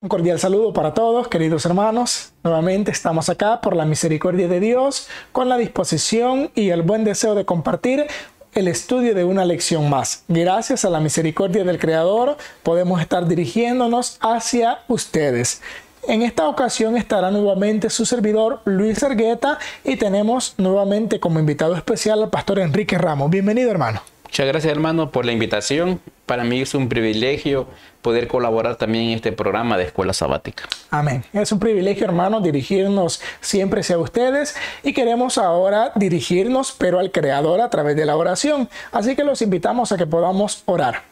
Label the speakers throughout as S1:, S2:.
S1: Un cordial saludo para todos, queridos hermanos. Nuevamente estamos acá por la misericordia de Dios, con la disposición y el buen deseo de compartir el estudio de una lección más. Gracias a la misericordia del Creador, podemos estar dirigiéndonos hacia ustedes. En esta ocasión estará nuevamente su servidor Luis Argueta y tenemos nuevamente como invitado especial al pastor Enrique Ramos. Bienvenido, hermano.
S2: Muchas gracias, hermano, por la invitación. Para mí es un privilegio poder colaborar también en este programa de Escuela Sabática.
S1: Amén. Es un privilegio, hermano, dirigirnos siempre hacia ustedes y queremos ahora dirigirnos, pero al Creador a través de la oración. Así que los invitamos a que podamos orar.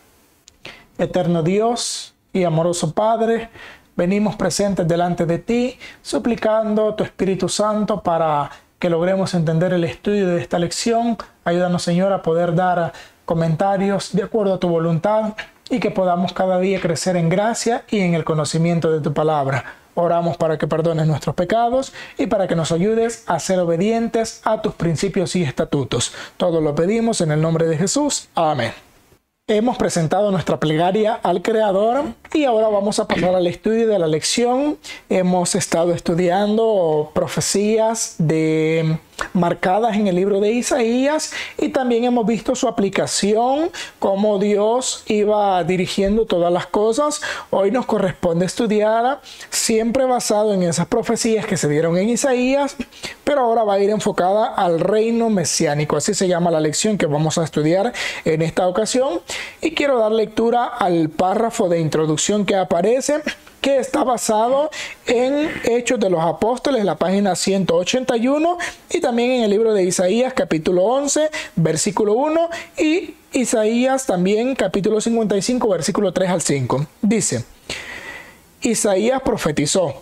S1: Eterno Dios y amoroso Padre, venimos presentes delante de ti, suplicando tu Espíritu Santo para que logremos entender el estudio de esta lección. Ayúdanos, Señor, a poder dar comentarios de acuerdo a tu voluntad y que podamos cada día crecer en gracia y en el conocimiento de tu palabra. Oramos para que perdones nuestros pecados y para que nos ayudes a ser obedientes a tus principios y estatutos. Todo lo pedimos en el nombre de Jesús. Amén. Hemos presentado nuestra plegaria al Creador y ahora vamos a pasar al estudio de la lección. Hemos estado estudiando profecías marcadas en el libro de Isaías y también hemos visto su aplicación, cómo Dios iba dirigiendo todas las cosas. Hoy nos corresponde estudiar siempre basado en esas profecías que se dieron en Isaías, pero ahora va a ir enfocada al reino mesiánico. Así se llama la lección que vamos a estudiar en esta ocasión. Y quiero dar lectura al párrafo de introducción que aparece, que está basado en Hechos de los Apóstoles, la página 181, y también en el libro de Isaías, capítulo 11, versículo 1, y Isaías también, capítulo 55, versículo 3 al 5. Dice: Isaías profetizó,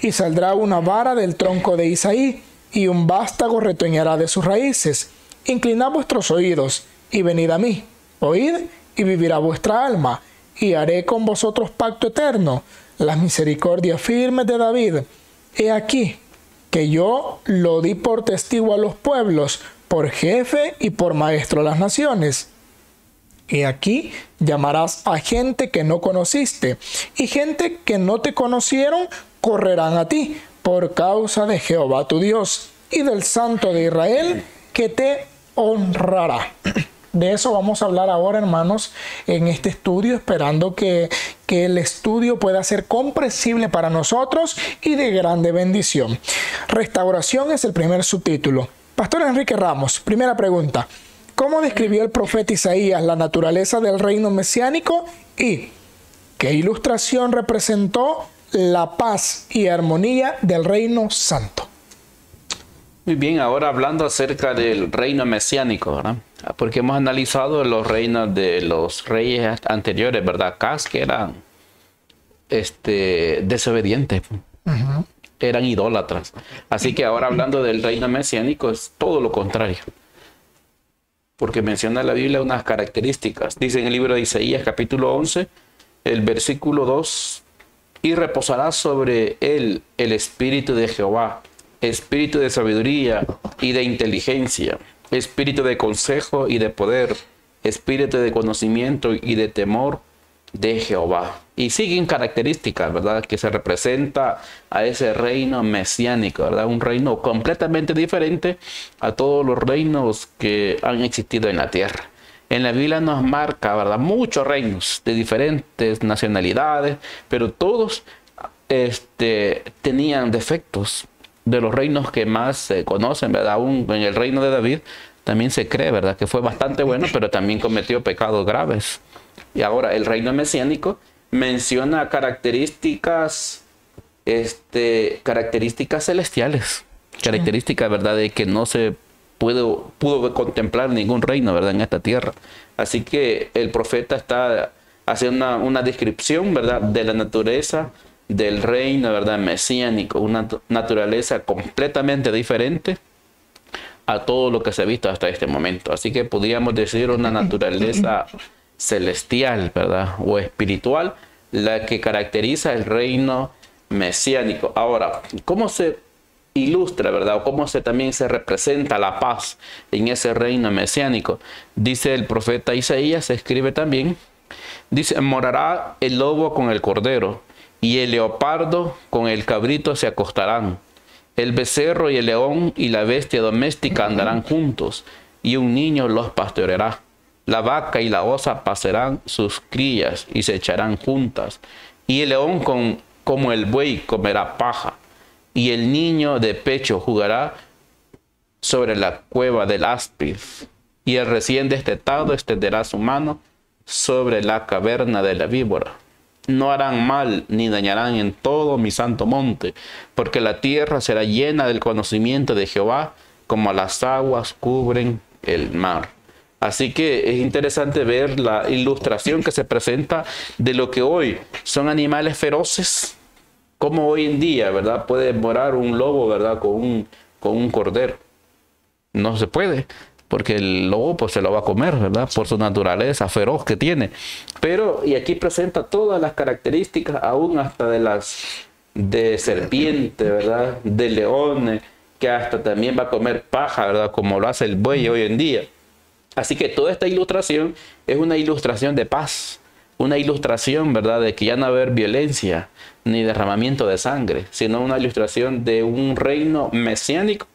S1: y saldrá una vara del tronco de Isaí, y un vástago retoñará de sus raíces. Inclinad vuestros oídos, y venid a mí. Oíd, y vivirá vuestra alma, y haré con vosotros pacto eterno, las misericordias firmes de David. He aquí que yo lo di por testigo a los pueblos, por jefe y por maestro a las naciones. He aquí llamarás a gente que no conociste, y gente que no te conocieron correrán a ti, por causa de Jehová tu Dios, y del Santo de Israel, que te honrará. De eso vamos a hablar ahora, hermanos, en este estudio, esperando que el estudio pueda ser comprensible para nosotros y de grande bendición. Restauración es el primer subtítulo. Pastor Enrique Ramos, primera pregunta. ¿Cómo describió el profeta Isaías la naturaleza del reino mesiánico y qué ilustración representó la paz y armonía del reino santo?
S2: Muy bien, ahora hablando acerca del reino mesiánico, ¿verdad? Porque hemos analizado los reinos de los reyes anteriores, ¿verdad? Acaz, que eran desobedientes, eran idólatras. Así que ahora hablando del reino mesiánico es todo lo contrario. Porque menciona la Biblia unas características. Dice en el libro de Isaías, capítulo 11, el versículo 2, y reposará sobre él el espíritu de Jehová, espíritu de sabiduría y de inteligencia, espíritu de consejo y de poder, espíritu de conocimiento y de temor de Jehová. Y siguen características, ¿verdad?, que se representa a ese reino mesiánico, ¿verdad? Un reino completamente diferente a todos los reinos que han existido en la tierra. En la Biblia nos marca, ¿verdad?, muchos reinos de diferentes nacionalidades, pero todos tenían defectos. De los reinos que más se conocen, ¿verdad? Aún en el reino de David también se cree, ¿verdad?, que fue bastante bueno, pero también cometió pecados graves. Y ahora el reino mesiánico menciona características celestiales, características, ¿verdad?, de que no se pudo contemplar ningún reino, ¿verdad?, en esta tierra. Así que el profeta está haciendo una descripción, ¿verdad?, de la naturaleza del reino, ¿verdad?, mesiánico, una naturaleza completamente diferente a todo lo que se ha visto hasta este momento. Así que podríamos decir una naturaleza celestial, ¿verdad?, o espiritual, la que caracteriza el reino mesiánico. Ahora, ¿cómo se ilustra, ¿verdad?, o cómo también se representa la paz en ese reino mesiánico? Dice el profeta Isaías, se escribe también, dice: morará el lobo con el cordero, y el leopardo con el cabrito se acostarán. El becerro y el león y la bestia doméstica andarán juntos, y un niño los pastoreará. La vaca y la osa pasarán sus crías y se echarán juntas, y el león como el buey comerá paja, y el niño de pecho jugará sobre la cueva del áspid, y el recién destetado extenderá su mano sobre la caverna de la víbora. No harán mal ni dañarán en todo mi santo monte, porque la tierra será llena del conocimiento de Jehová, como las aguas cubren el mar. Así que es interesante ver la ilustración que se presenta de lo que hoy son animales feroces, como hoy en día, ¿verdad? Puede morar un lobo, ¿verdad? Con un cordero. No se puede, porque el lobo pues se lo va a comer, ¿verdad? Por su naturaleza feroz que tiene. Pero, y aquí presenta todas las características, aún hasta de serpiente, ¿verdad? De leones, que hasta también va a comer paja, ¿verdad? Como lo hace el buey hoy en día. Así que toda esta ilustración es una ilustración de paz, una ilustración, ¿verdad?, de que ya no va a haber violencia ni derramamiento de sangre, sino una ilustración de un reino mesiánico.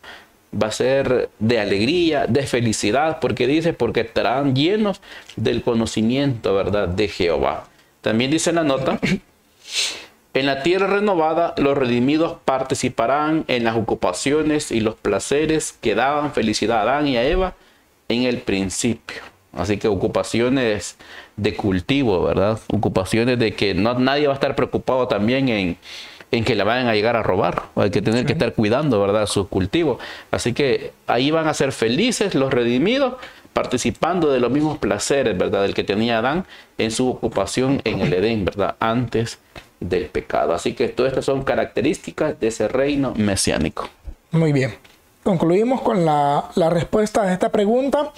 S2: Va a ser de alegría, de felicidad, porque estarán llenos del conocimiento, ¿verdad?, de Jehová. También dice en la nota: en la tierra renovada los redimidos participarán en las ocupaciones y los placeres que daban felicidad a Adán y a Eva en el principio. Así que ocupaciones de cultivo, ¿verdad? Ocupaciones de que nadie va a estar preocupado también en que le vayan a llegar a robar. Hay que tener que estar cuidando, ¿verdad?, sus cultivos. Así que ahí van a ser felices los redimidos, participando de los mismos placeres, ¿verdad?, del que tenía Adán en su ocupación en el Edén, ¿verdad?, antes del pecado. Así que todas estas son características de ese reino mesiánico.
S1: Muy bien. Concluimos con la respuesta a esta pregunta.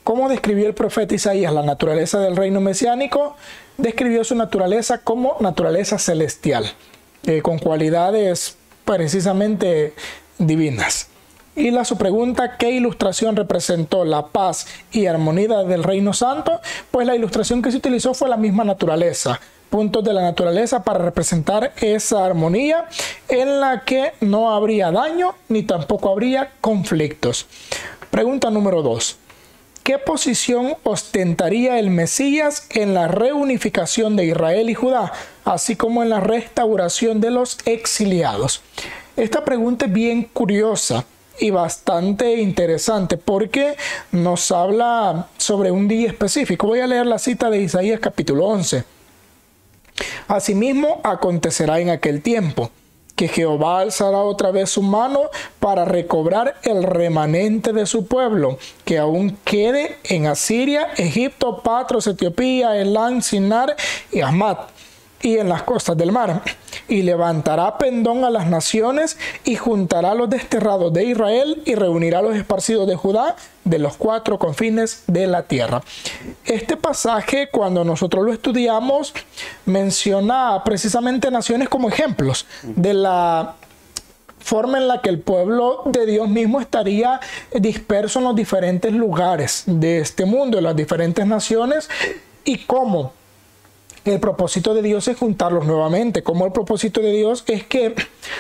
S1: ¿Cómo describió el profeta Isaías la naturaleza del reino mesiánico? Describió su naturaleza como naturaleza celestial, con cualidades precisamente divinas. Y su pregunta: ¿qué ilustración representó la paz y armonía del reino santo? Pues la ilustración que se utilizó fue la misma naturaleza, puntos de la naturaleza para representar esa armonía en la que no habría daño ni tampoco habría conflictos. Pregunta número 2. ¿Qué posición ostentaría el Mesías en la reunificación de Israel y Judá, así como en la restauración de los exiliados? Esta pregunta es bien curiosa y bastante interesante porque nos habla sobre un día específico. Voy a leer la cita de Isaías capítulo 11. Asimismo acontecerá en aquel tiempo que Jehová alzará otra vez su mano para recobrar el remanente de su pueblo, que aún quede en Asiria, Egipto, Patros, Etiopía, Elán, Sinar y Asmat, y en las costas del mar. Y levantará pendón a las naciones, y juntará a los desterrados de Israel, y reunirá a los esparcidos de Judá de los 4 confines de la tierra. Este pasaje, cuando nosotros lo estudiamos, menciona precisamente naciones como ejemplos de la forma en la que el pueblo de Dios mismo estaría disperso en los diferentes lugares de este mundo, en las diferentes naciones, y cómo el propósito de Dios es juntarlos nuevamente, como el propósito de Dios es que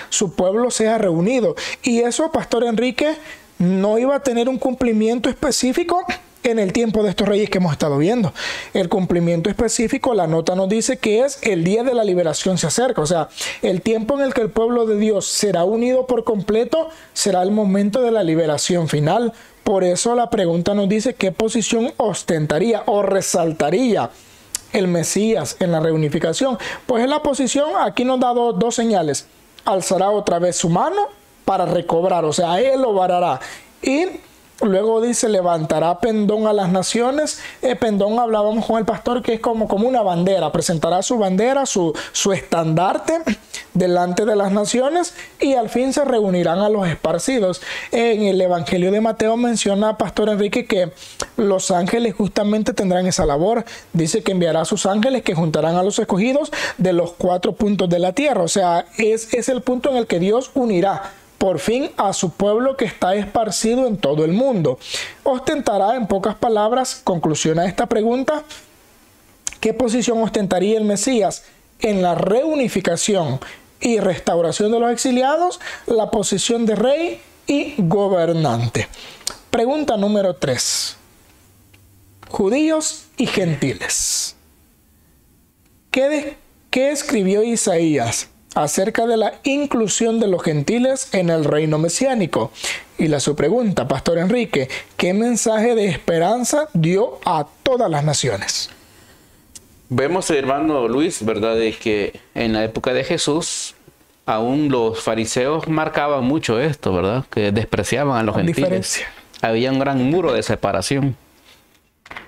S1: su pueblo sea reunido. Y eso, Pastor Enrique, no iba a tener un cumplimiento específico en el tiempo de estos reyes que hemos estado viendo. El cumplimiento específico, la nota nos dice que es el día de la liberación se acerca. O sea, el tiempo en el que el pueblo de Dios será unido por completo será el momento de la liberación final. Por eso la pregunta nos dice qué posición ostentaría o resaltaría el Mesías en la reunificación. Pues en la posición, aquí nos da dos señales: alzará otra vez su mano para recobrar, o sea, él lo varará, y luego dice levantará pendón a las naciones. Pendón, hablábamos con el pastor, que es como una bandera. Presentará su bandera, su estandarte delante de las naciones, y al fin se reunirán a los esparcidos. En el Evangelio de Mateo menciona, Pastor Enrique, que los ángeles justamente tendrán esa labor. Dice que enviará a sus ángeles que juntarán a los escogidos de los 4 puntos de la tierra. O sea, es el punto en el que Dios unirá por fin a su pueblo que está esparcido en todo el mundo. Ostentará, en pocas palabras, conclusión a esta pregunta, ¿qué posición ostentaría el Mesías en la reunificación y restauración de los exiliados la posición de rey y gobernante. Pregunta número 3. Judíos y gentiles. ¿Qué escribió Isaías acerca de la inclusión de los gentiles en el reino mesiánico? Y su pregunta, Pastor Enrique, ¿qué mensaje de esperanza dio a todas las naciones?
S2: Vemos, hermano Luis, ¿verdad?, de que en la época de Jesús aún los fariseos marcaban mucho esto, ¿verdad?, que despreciaban a los gentiles. Había un gran muro de separación.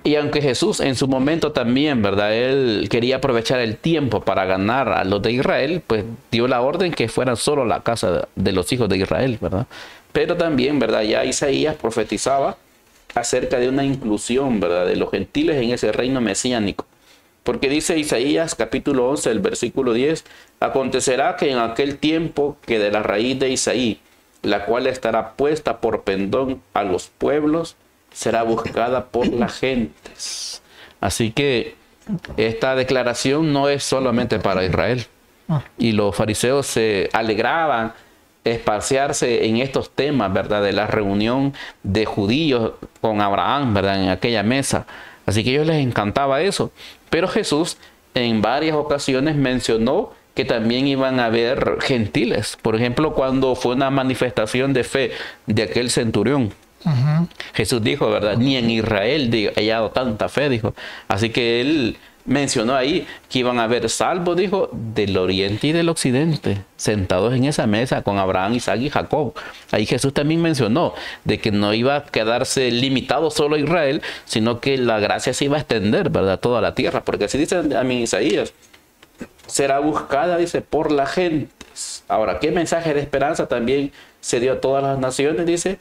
S2: Y aunque Jesús en su momento también, ¿verdad?, él quería aprovechar el tiempo para ganar a los de Israel, pues dio la orden que fueran solo la casa de los hijos de Israel, ¿verdad? Pero también, ¿verdad?, ya Isaías profetizaba acerca de una inclusión, ¿verdad?, de los gentiles en ese reino mesiánico. Porque dice Isaías capítulo 11, el versículo 10, acontecerá que en aquel tiempo que de la raíz de Isaí, la cual estará puesta por pendón a los pueblos, será buscada por las gentes. Así que esta declaración no es solamente para Israel. Y los fariseos se alegraban espaciarse en estos temas, ¿verdad?, de la reunión de judíos con Abraham, ¿verdad?, en aquella mesa. Así que a ellos les encantaba eso. Pero Jesús en varias ocasiones mencionó que también iban a haber gentiles. Por ejemplo, cuando fue una manifestación de fe de aquel centurión, Jesús dijo, ¿verdad?, ni en Israel he hallado tanta fe, dijo. Así que él mencionó ahí que iban a haber salvos, dijo, del oriente y del occidente, sentados en esa mesa con Abraham, Isaac y Jacob. Ahí Jesús también mencionó de que no iba a quedarse limitado solo a Israel, sino que la gracia se iba a extender, ¿verdad?, a toda la tierra. Porque así dice a mí Isaías, será buscada, dice, por las gentes. Ahora, ¿qué mensaje de esperanza también se dio a todas las naciones? Dice,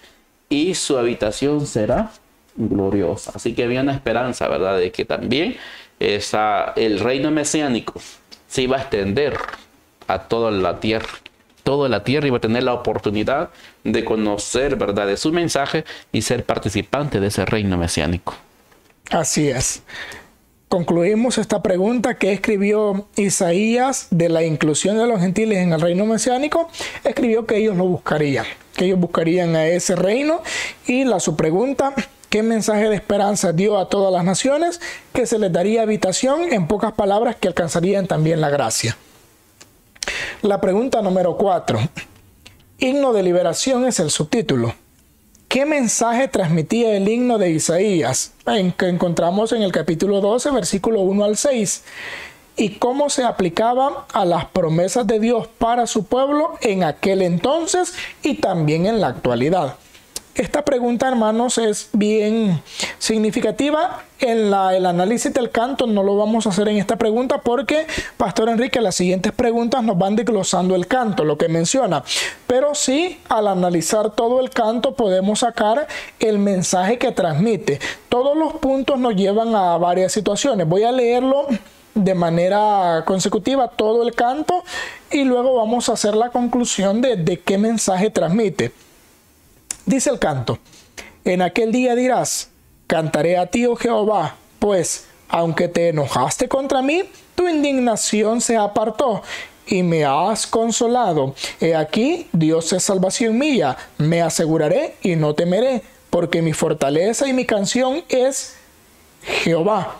S2: y su habitación será gloriosa. Así que había una esperanza, ¿verdad?, de que también el reino mesiánico se iba a extender a toda la tierra. Toda la tierra iba a tener la oportunidad de conocer, ¿verdad?, de su mensaje y ser participante de ese reino mesiánico.
S1: Así es. Concluimos esta pregunta que escribió Isaías de la inclusión de los gentiles en el reino mesiánico. Escribió que ellos lo buscarían, que ellos buscarían a ese reino. Y su pregunta, ¿qué mensaje de esperanza dio a todas las naciones? Que se les daría habitación, en pocas palabras, que alcanzarían también la gracia. La pregunta número 4. Himno de liberación es el subtítulo. ¿Qué mensaje transmitía el himno de Isaías? Que encontramos en el capítulo 12, versículo 1 al 6. Y cómo se aplicaba a las promesas de Dios para su pueblo en aquel entonces y también en la actualidad. Esta pregunta, hermanos, es bien significativa. El análisis del canto no lo vamos a hacer en esta pregunta porque, Pastor Enrique, las siguientes preguntas nos van desglosando el canto, lo que menciona. Pero sí, al analizar todo el canto podemos sacar el mensaje que transmite. Todos los puntos nos llevan a varias situaciones. Voy a leerlo de manera consecutiva todo el canto y luego vamos a hacer la conclusión de qué mensaje transmite. Dice el canto, en aquel día dirás, cantaré a ti, oh Jehová, pues, aunque te enojaste contra mí, tu indignación se apartó y me has consolado. He aquí, Dios es salvación mía, me aseguraré y no temeré, porque mi fortaleza y mi canción es Jehová,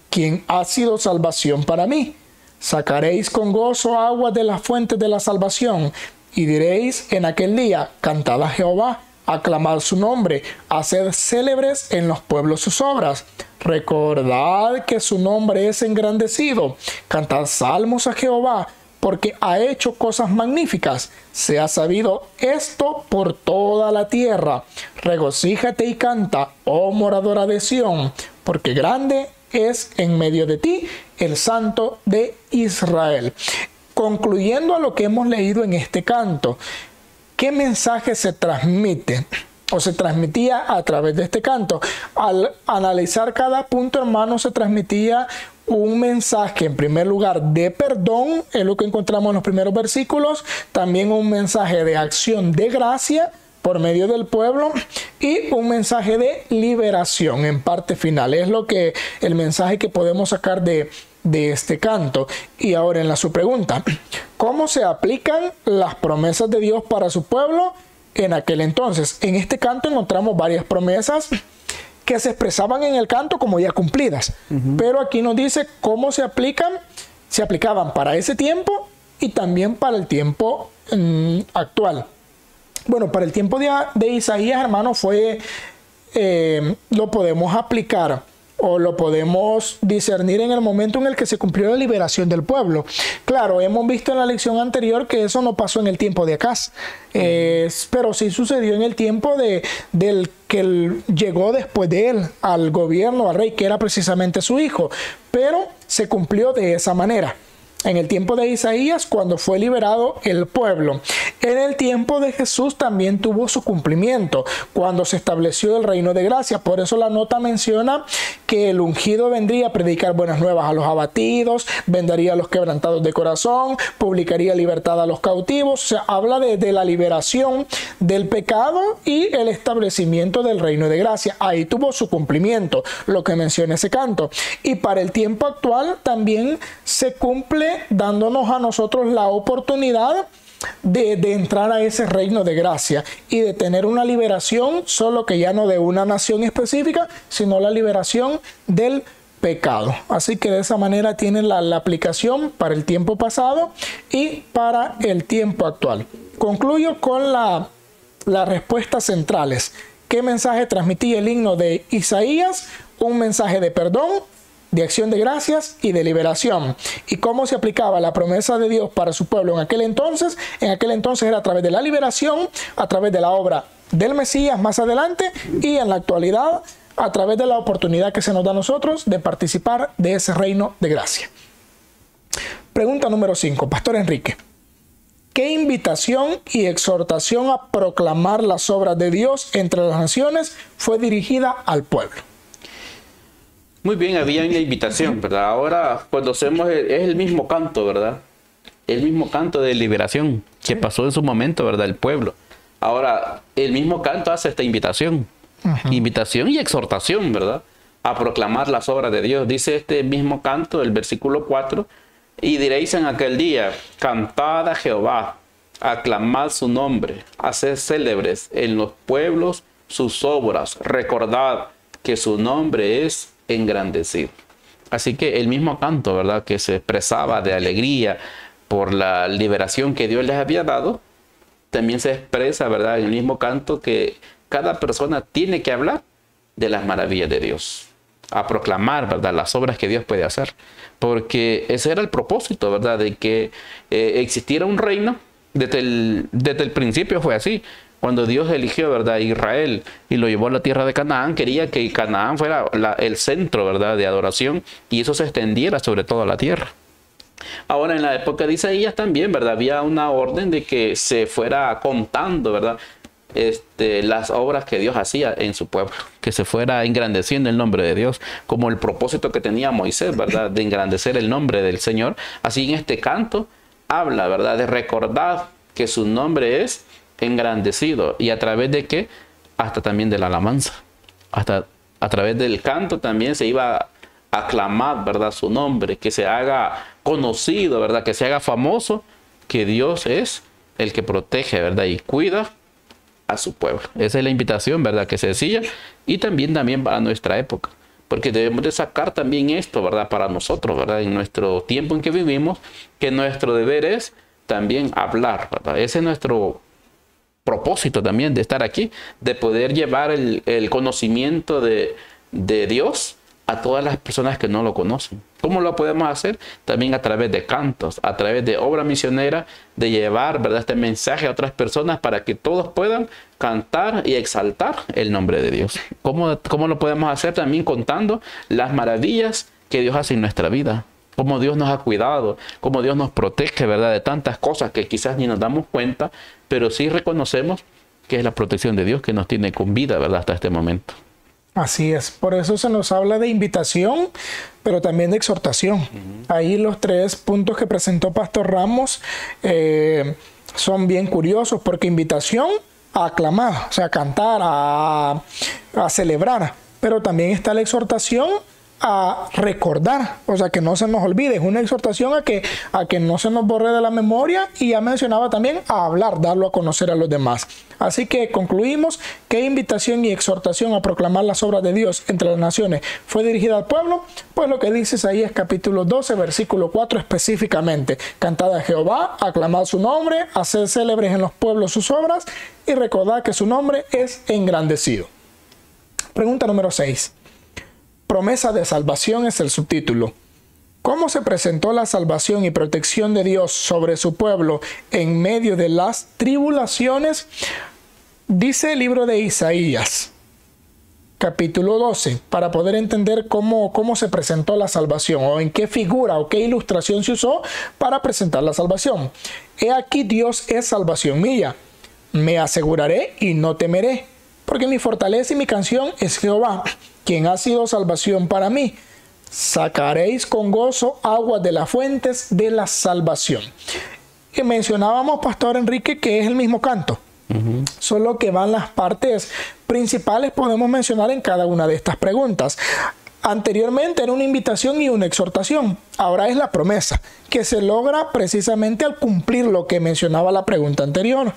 S1: quien ha sido salvación para mí. Sacaréis con gozo aguas de las fuentes de la salvación, y diréis en aquel día, cantad a Jehová, aclamad su nombre, haced célebres en los pueblos sus obras. Recordad que su nombre es engrandecido. Cantad salmos a Jehová, porque ha hecho cosas magníficas. Se ha sabido esto por toda la tierra. Regocíjate y canta, oh moradora de Sión, porque grande es en medio de ti el Santo de Israel. Concluyendo a lo que hemos leído en este canto, ¿qué mensaje se transmite o se transmitía a través de este canto? Al analizar cada punto, hermano, se transmitía un mensaje, en primer lugar, de perdón, es lo que encontramos en los primeros versículos, también un mensaje de acción de gracia por medio del pueblo y un mensaje de liberación en parte final. Es el mensaje que podemos sacar de de este canto. Y ahora en su pregunta, ¿cómo se aplican las promesas de Dios para su pueblo en aquel entonces? En este canto encontramos varias promesas que se expresaban en el canto como ya cumplidas. Pero aquí nos dice cómo se aplicaban para ese tiempo y también para el tiempo actual. Bueno, para el tiempo de Isaías, hermano, lo podemos aplicar o lo podemos discernir en el momento en el que se cumplió la liberación del pueblo. Claro, hemos visto en la lección anterior que eso no pasó en el tiempo de Acaz, pero sí sucedió en el tiempo del que llegó después de él al gobierno, al rey, que era precisamente su hijo, pero se cumplió de esa manera. En el tiempo de Isaías, cuando fue liberado el pueblo. En el tiempo de Jesús también tuvo su cumplimiento, cuando se estableció el reino de gracia. Por eso la nota menciona que el ungido vendría a predicar buenas nuevas a los abatidos, vendaría a los quebrantados de corazón, publicaría libertad a los cautivos. O sea, habla de la liberación del pecado y el establecimiento del reino de gracia. Ahí tuvo su cumplimiento, lo que menciona ese canto. Y para el tiempo actual también se cumple dándonos a nosotros la oportunidad de entrar a ese reino de gracia y de tener una liberación, solo que ya no de una nación específica, sino la liberación del pecado. Así que de esa manera tienen la aplicación para el tiempo pasado y para el tiempo actual. Concluyo con las respuestas centrales. ¿Qué mensaje transmitía el himno de Isaías? Un mensaje de perdón, de acción de gracias y de liberación. ¿Y cómo se aplicaba la promesa de Dios para su pueblo en aquel entonces? En aquel entonces era a través de la liberación, a través de la obra del Mesías más adelante, y en la actualidad a través de la oportunidad que se nos da a nosotros de participar de ese reino de gracia. Pregunta número 5, Pastor Enrique. ¿Qué invitación y exhortación a proclamar las obras de Dios entre las naciones fue dirigida al pueblo?
S2: Muy bien, había una invitación, ¿verdad? Ahora, cuando hacemos, es el mismo canto, ¿verdad? El mismo canto de liberación que pasó en su momento, ¿verdad? El pueblo. Ahora, el mismo canto hace esta invitación. Invitación y exhortación, ¿verdad? A proclamar las obras de Dios. Dice este mismo canto, el versículo 4, y diréis en aquel día, cantad a Jehová, aclamad su nombre, haced célebres en los pueblos sus obras, recordad que su nombre es engrandecido. Así que el mismo canto, ¿verdad?, que se expresaba de alegría por la liberación que Dios les había dado, también se expresa, ¿verdad?, en el mismo canto que cada persona tiene que hablar de las maravillas de Dios, a proclamar, ¿verdad?, las obras que Dios puede hacer, porque ese era el propósito, ¿verdad?, de que existiera un reino. Desde el principio fue así. Cuando Dios eligió, ¿verdad?, a Israel y lo llevó a la tierra de Canaán, quería que Canaán fuera el centro, ¿verdad?, de adoración, y eso se extendiera sobre toda la tierra. Ahora, en la época de Isaías también, ¿verdad?, había una orden de que se fuera contando, ¿verdad?, las obras que Dios hacía en su pueblo, que se fuera engrandeciendo el nombre de Dios, como el propósito que tenía Moisés, ¿verdad?, de engrandecer el nombre del Señor. Así en este canto habla, ¿verdad?, de recordar que su nombre es engrandecido, y a través de qué, hasta también de la alabanza, hasta a través del canto también se iba a aclamar, ¿verdad?, su nombre, que se haga conocido, ¿verdad?, que se haga famoso, que Dios es el que protege, ¿verdad?, y cuida a su pueblo. Esa es la invitación, ¿verdad?, que se decía, y también para nuestra época, porque debemos de sacar también esto, ¿verdad?, para nosotros, ¿verdad?, en nuestro tiempo en que vivimos, que nuestro deber es también hablar, ¿verdad? Ese es nuestro propósito también de estar aquí, de poder llevar el conocimiento de Dios a todas las personas que no lo conocen. ¿Cómo lo podemos hacer? También a través de cantos, a través de obra misionera, de llevar, ¿verdad?, este mensaje a otras personas para que todos puedan cantar y exaltar el nombre de Dios. ¿Cómo lo podemos hacer? También contando las maravillas que Dios hace en nuestra vida, cómo Dios nos ha cuidado, cómo Dios nos protege, ¿verdad?, de tantas cosas que quizás ni nos damos cuenta, pero sí reconocemos que es la protección de Dios que nos tiene con vida, ¿verdad?, hasta este momento.
S1: Así es, por eso se nos habla de invitación, pero también de exhortación. Ahí los 3 puntos que presentó Pastor Ramos son bien curiosos, porque invitación a aclamar, o sea, a cantar, a celebrar, pero también está la exhortación a recordar, o sea, que no se nos olvide. Es una exhortación a que no se nos borre de la memoria, y ya mencionaba también a hablar, darlo a conocer a los demás. Así que concluimos que invitación y exhortación a proclamar las obras de Dios entre las naciones fue dirigida al pueblo, pues lo que dice Isaías capítulo 12, versículo 4 específicamente: cantad a Jehová, aclamad su nombre, haced célebres en los pueblos sus obras y recordad que su nombre es engrandecido. Pregunta número 6. Promesa de salvación es el subtítulo. ¿Cómo se presentó la salvación y protección de Dios sobre su pueblo en medio de las tribulaciones? Dice el libro de Isaías, capítulo 12, para poder entender cómo se presentó la salvación, o en qué figura o qué ilustración se usó para presentar la salvación. He aquí, Dios es salvación mía. Me aseguraré y no temeré, porque mi fortaleza y mi canción es Jehová, quien ha sido salvación para mí. Sacaréis con gozo aguas de las fuentes de la salvación. Y mencionábamos, Pastor Enrique, que es el mismo canto. Solo que van las partes principales, podemos mencionar en cada una de estas preguntas. Anteriormente era una invitación y una exhortación. Ahora es la promesa, que se logra precisamente al cumplir lo que mencionaba la pregunta anterior.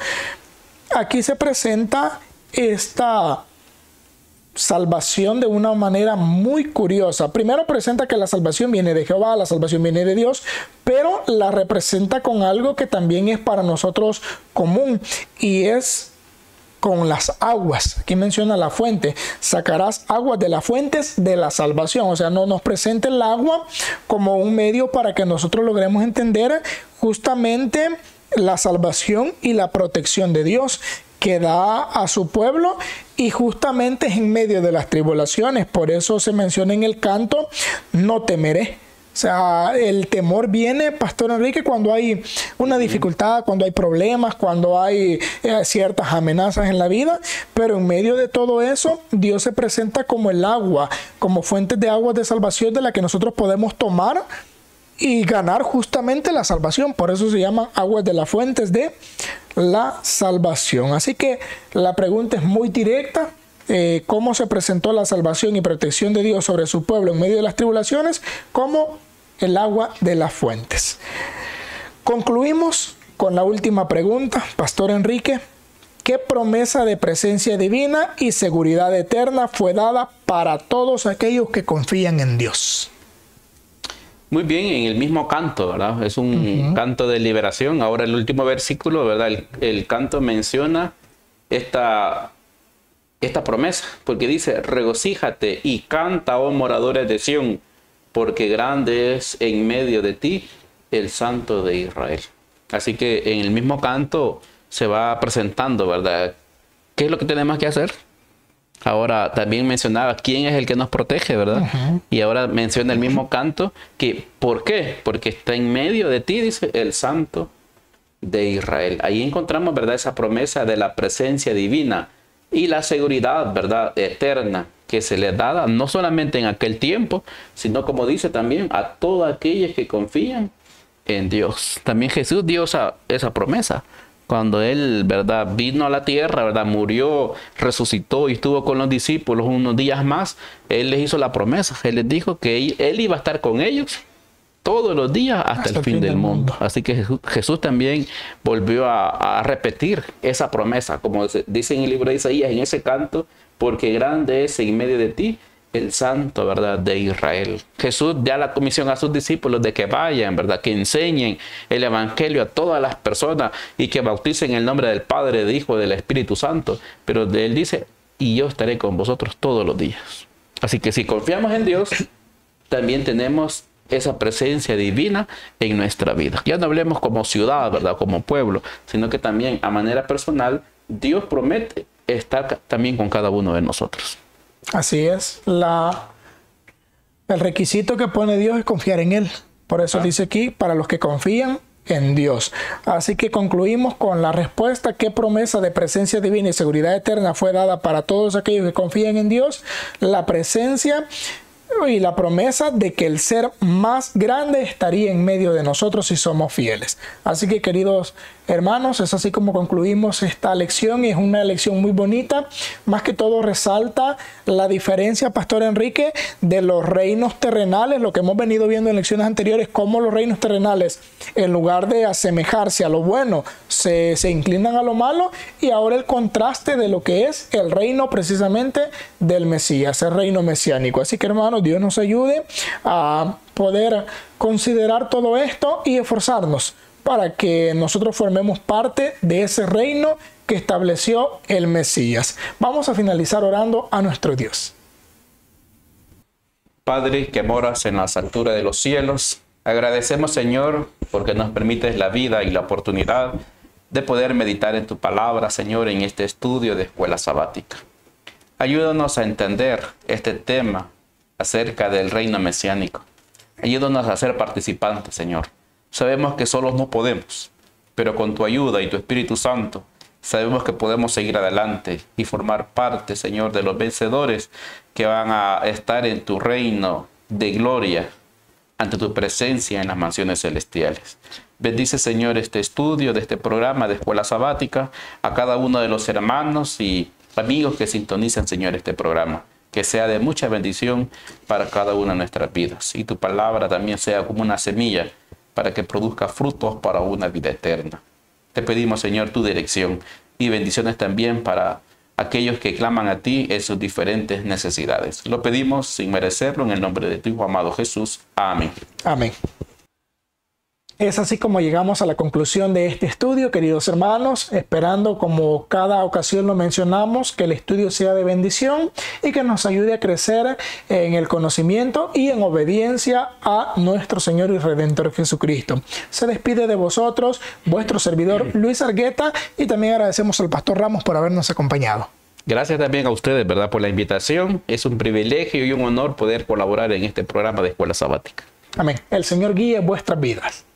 S1: Aquí se presenta esta salvación de una manera muy curiosa. Primero presenta que la salvación viene de Jehová, la salvación viene de Dios, pero la representa con algo que también es para nosotros común, y es con las aguas. Aquí menciona la fuente: sacarás aguas de las fuentes de la salvación. O sea, no nos presenta el agua como un medio para que nosotros logremos entender justamente la salvación y la protección de Dios que da a su pueblo, y justamente es en medio de las tribulaciones. Por eso se menciona en el canto: no temeré. O sea, el temor viene, Pastor Enrique, cuando hay una dificultad, cuando hay problemas, cuando hay ciertas amenazas en la vida. Pero en medio de todo eso, Dios se presenta como el agua, como fuentes de agua de salvación de la que nosotros podemos tomar y ganar justamente la salvación. Por eso se llaman aguas de las fuentes de la salvación. Así que la pregunta es muy directa. ¿Cómo se presentó la salvación y protección de Dios sobre su pueblo en medio de las tribulaciones? Como el agua de las fuentes. Concluimos con la última pregunta, Pastor Enrique. ¿Qué promesa de presencia divina y seguridad eterna fue dada para todos aquellos que confían en Dios?
S2: Muy bien, en el mismo canto, ¿verdad? Es un canto de liberación. Ahora el último versículo, ¿verdad? El canto menciona esta promesa, porque dice: regocíjate y canta, oh moradores de Sión, porque grande es en medio de ti el Santo de Israel. Así que en el mismo canto se va presentando, ¿verdad? ¿Qué es lo que tenemos que hacer? Ahora también mencionaba quién es el que nos protege, ¿verdad? Y ahora menciona el mismo canto que, ¿por qué? Porque está en medio de ti, dice, el Santo de Israel. Ahí encontramos, ¿verdad?, esa promesa de la presencia divina y la seguridad, ¿verdad?, eterna que se le da no solamente en aquel tiempo, sino, como dice también, a todos aquellos que confían en Dios. También Jesús dio esa promesa. Cuando Él, ¿verdad?, vino a la tierra, ¿verdad?, murió, resucitó y estuvo con los discípulos unos días más, Él les hizo la promesa. Él les dijo que Él iba a estar con ellos todos los días hasta el fin del mundo. Así que Jesús también volvió a repetir esa promesa, como dice en el libro de Isaías, en ese canto: porque grande es en medio de ti el Santo, ¿verdad?, de Israel. Jesús da la comisión a sus discípulos de que vayan, ¿verdad?, que enseñen el Evangelio a todas las personas y que bauticen en el nombre del Padre, del Hijo y del Espíritu Santo. Pero Él dice: y yo estaré con vosotros todos los días. Así que si confiamos en Dios, también tenemos esa presencia divina en nuestra vida. Ya no hablemos como ciudad, ¿verdad?, como pueblo, sino que también a manera personal, Dios promete estar también con cada uno de nosotros.
S1: Así es. El requisito que pone Dios es confiar en Él. Por eso dice aquí: para los que confían en Dios. Así que concluimos con la respuesta: ¿qué promesa de presencia divina y seguridad eterna fue dada para todos aquellos que confían en Dios? La presencia y la promesa de que el ser más grande estaría en medio de nosotros si somos fieles. Así que, queridos hermanos, es así como concluimos esta lección, y es una lección muy bonita. Más que todo resalta la diferencia, Pastor Enrique, de los reinos terrenales, lo que hemos venido viendo en lecciones anteriores, cómo los reinos terrenales, en lugar de asemejarse a lo bueno, se inclinan a lo malo, y ahora el contraste de lo que es el reino precisamente del Mesías, el reino mesiánico. Así que, hermanos, Dios nos ayude a poder considerar todo esto y esforzarnos para que nosotros formemos parte de ese reino que estableció el Mesías. Vamos a finalizar orando a nuestro Dios.
S2: Padre, que moras en las alturas de los cielos, agradecemos, Señor, porque nos permites la vida y la oportunidad de poder meditar en tu palabra, Señor, en este estudio de escuela sabática. Ayúdanos a entender este tema acerca del reino mesiánico. Ayúdanos a ser participantes, Señor. Sabemos que solos no podemos, pero con tu ayuda y tu Espíritu Santo, sabemos que podemos seguir adelante y formar parte, Señor, de los vencedores que van a estar en tu reino de gloria ante tu presencia en las mansiones celestiales. Bendice, Señor, este estudio de este programa de escuela sabática, a cada uno de los hermanos y amigos que sintonizan, Señor, este programa. Que sea de mucha bendición para cada una de nuestras vidas. Y tu palabra también sea como una semilla para que produzca frutos para una vida eterna. Te pedimos, Señor, tu dirección y bendiciones también para aquellos que claman a ti en sus diferentes necesidades. Lo pedimos sin merecerlo en el nombre de tu Hijo amado Jesús. Amén.
S1: Amén. Es así como llegamos a la conclusión de este estudio, queridos hermanos, esperando, como cada ocasión lo mencionamos, que el estudio sea de bendición y que nos ayude a crecer en el conocimiento y en obediencia a nuestro Señor y Redentor Jesucristo. Se despide de vosotros vuestro servidor Luis Argueta, y también agradecemos al Pastor Ramos por habernos acompañado.
S2: Gracias también a ustedes, ¿verdad?, por la invitación. Es un privilegio y un honor poder colaborar en este programa de Escuela Sabática.
S1: Amén. El Señor guíe vuestras vidas.